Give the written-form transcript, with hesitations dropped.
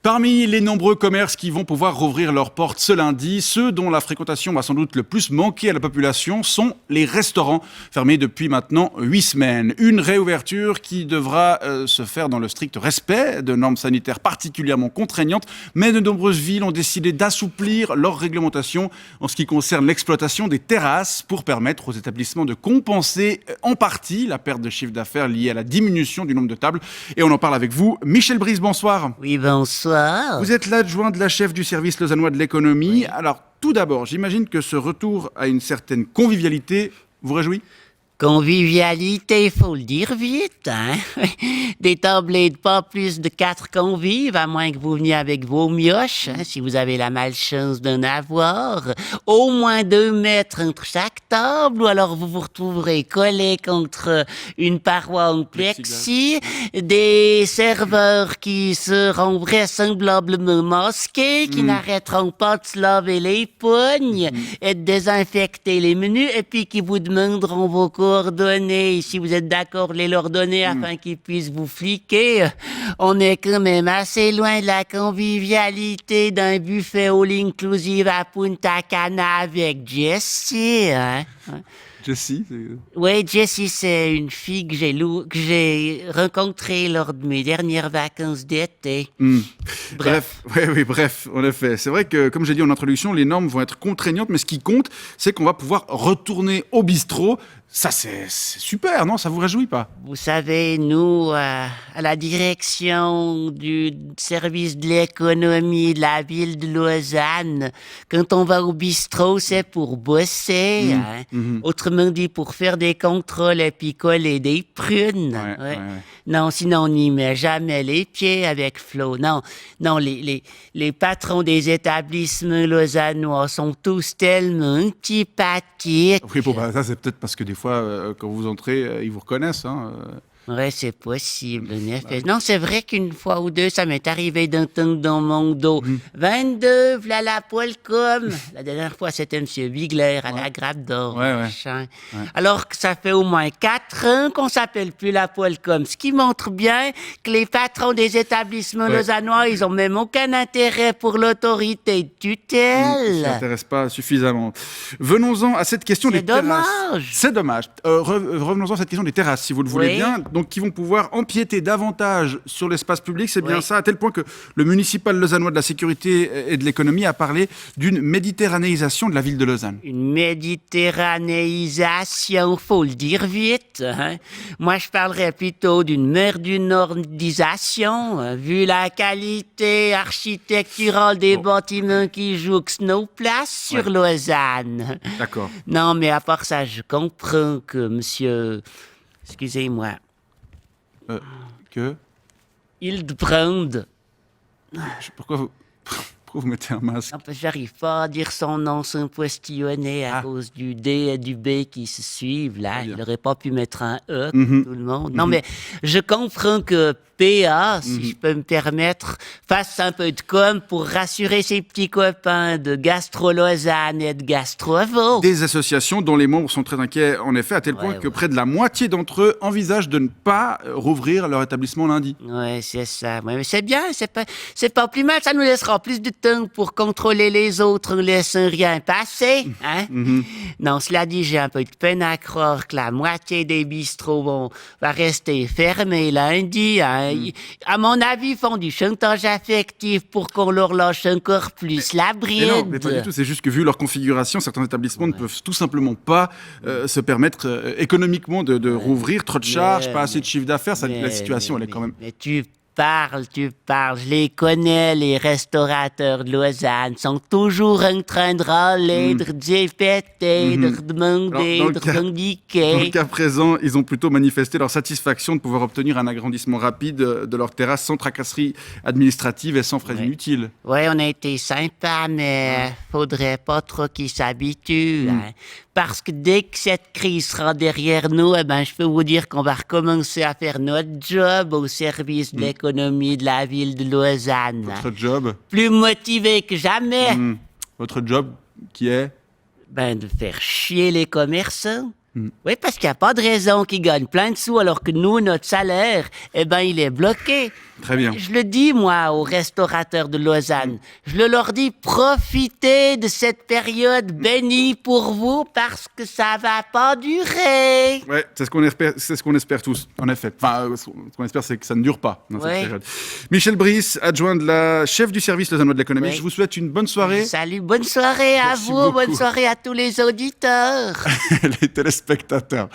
Parmi les nombreux commerces qui vont pouvoir rouvrir leurs portes ce lundi, ceux dont la fréquentation va sans doute le plus manquer à la population sont les restaurants, fermés depuis maintenant 8 semaines. Une réouverture qui devra se faire dans le strict respect de normes sanitaires particulièrement contraignantes, mais de nombreuses villes ont décidé d'assouplir leurs réglementations en ce qui concerne l'exploitation des terrasses pour permettre aux établissements de compenser en partie la perte de chiffre d'affaires liée à la diminution du nombre de tables. Et on en parle avec vous. Michel Brice, bonsoir. Oui, bonsoir. Vous êtes l'adjoint de la chef du service lausannois de l'économie. Oui. Alors, tout d'abord, j'imagine que ce retour à une certaine convivialité vous réjouit ? Convivialité, faut le dire vite, hein? Des tablés de pas plus de 4 convives, à moins que vous veniez avec vos mioches, hein, si vous avez la malchance d'en avoir. Au moins 2 mètres entre chaque table, ou alors vous vous retrouverez collés contre une paroi en plexi. Des serveurs qui seront vraisemblablement masqués, qui n'arrêteront pas de se laver les pognes et de désinfecter les menus, et puis qui vous demanderont vos coordonnées, si vous êtes d'accord de les leur donner afin qu'ils puissent vous fliquer. On est quand même assez loin de la convivialité d'un buffet all-inclusive à Punta Cana avec Jessie, hein? Jessie? Oui, Jessie, c'est une fille que j'ai rencontrée lors de mes dernières vacances d'été. Bref, en effet. C'est vrai que, comme j'ai dit en introduction, les normes vont être contraignantes, mais ce qui compte, c'est qu'on va pouvoir retourner au bistrot. Ça, c'est super, non? Ça vous réjouit pas? Vous savez, nous, à la direction du service de l'économie de la ville de Lausanne, quand on va au bistrot, c'est pour bosser, hein? Autrement dit, pour faire des contrôles et puis coller des prunes. Ouais. Non, sinon on n'y met jamais les pieds avec Flo. Non, les patrons des établissements lausannois sont tous tellement antipathiques. Oui, bon, ça c'est peut-être parce que des fois, quand vous entrez, ils vous reconnaissent, hein. Ouais, c'est possible, en effet. Non, c'est vrai qu'une fois ou deux, ça m'est arrivé d'entendre dans mon dos. 22, v'là la Polcom. La dernière fois, c'était M. Bigler à la Grappe d'Or. Alors que ça fait au moins 4 ans qu'on s'appelle plus la Polcom. Ce qui montre bien que les patrons des établissements lausannois, ils ont même aucun intérêt pour l'autorité de tutelle. Ils ne s'intéressent pas suffisamment. Venons-en à cette question des terrasses. C'est dommage. Revenons-en à cette question des terrasses, si vous le voulez bien. Donc, qui vont pouvoir empiéter davantage sur l'espace public, c'est bien ça, à tel point que le municipal lausannois de la sécurité et de l'économie a parlé d'une méditerranéisation de la ville de Lausanne. Une méditerranéisation, faut le dire vite, hein? Moi, je parlerais plutôt d'une mer du Nordisation, vu la qualité architecturale des bâtiments qui jouxent nos places sur Lausanne. D'accord. Non, mais à part ça, je comprends que monsieur... Excusez-moi. Que? Hildebrand. Pourquoi vous mettez un masque? Non, parce que j'arrive pas à dire son nom sans postillonner à cause du D et du B qui se suivent, là. Il aurait pas pu mettre un E, comme tout le monde. Non, mais je comprends que PA, si je peux me permettre, fasse un peu de com pour rassurer ses petits copains de Gastro-Lausanne et de Gastro-Vaud. Des associations dont les membres sont très inquiets, en effet, à tel point que près de la moitié d'entre eux envisagent de ne pas rouvrir leur établissement lundi. Oui, c'est ça. Ouais, mais c'est bien, c'est pas plus mal. Ça nous laissera plus de temps pour contrôler les autres en laissant rien passer. Hein? Non, cela dit, j'ai un peu de peine à croire que la moitié des bistrots va rester fermés lundi. Hein? À mon avis, ils font du chantage affectif pour qu'on leur lâche encore plus la bride. Mais pas du tout. C'est juste que vu leur configuration, certains établissements ne peuvent tout simplement pas se permettre économiquement de rouvrir. Trop de charges, pas assez de chiffre d'affaires. La situation, elle est quand même... Mais tu parles. Je les connais, les restaurateurs de Lausanne. Sont toujours en train de râler, de répéter, de demander, de revendiquer. Dans le cas présent, ils ont plutôt manifesté leur satisfaction de pouvoir obtenir un agrandissement rapide de leur terrasse sans tracasserie administrative et sans frais inutiles. Oui, on a été sympa, mais faudrait pas trop qu'ils s'habituent. Hein? Parce que dès que cette crise sera derrière nous, je peux vous dire qu'on va recommencer à faire notre job au service de l'économie de la ville de Lausanne. Votre job? Plus motivé que jamais. Votre job qui est? De faire chier les commerçants. Oui, parce qu'il n'y a pas de raison qu'ils gagnent plein de sous alors que nous, notre salaire, il est bloqué. Très bien. Je le dis, moi, aux restaurateurs de Lausanne. Je le leur dis, profitez de cette période bénie pour vous parce que ça va pas durer. Ouais, c'est ce qu'on espère tous, en effet. Enfin, ce qu'on espère, c'est que ça ne dure pas dans cette période. Michel Brice, adjoint de la chef du service lausannois de l'économie. Je vous souhaite une bonne soirée. Salut, bonne soirée à Merci vous, beaucoup. bonne soirée à tous les auditeurs. Les téléspectateurs.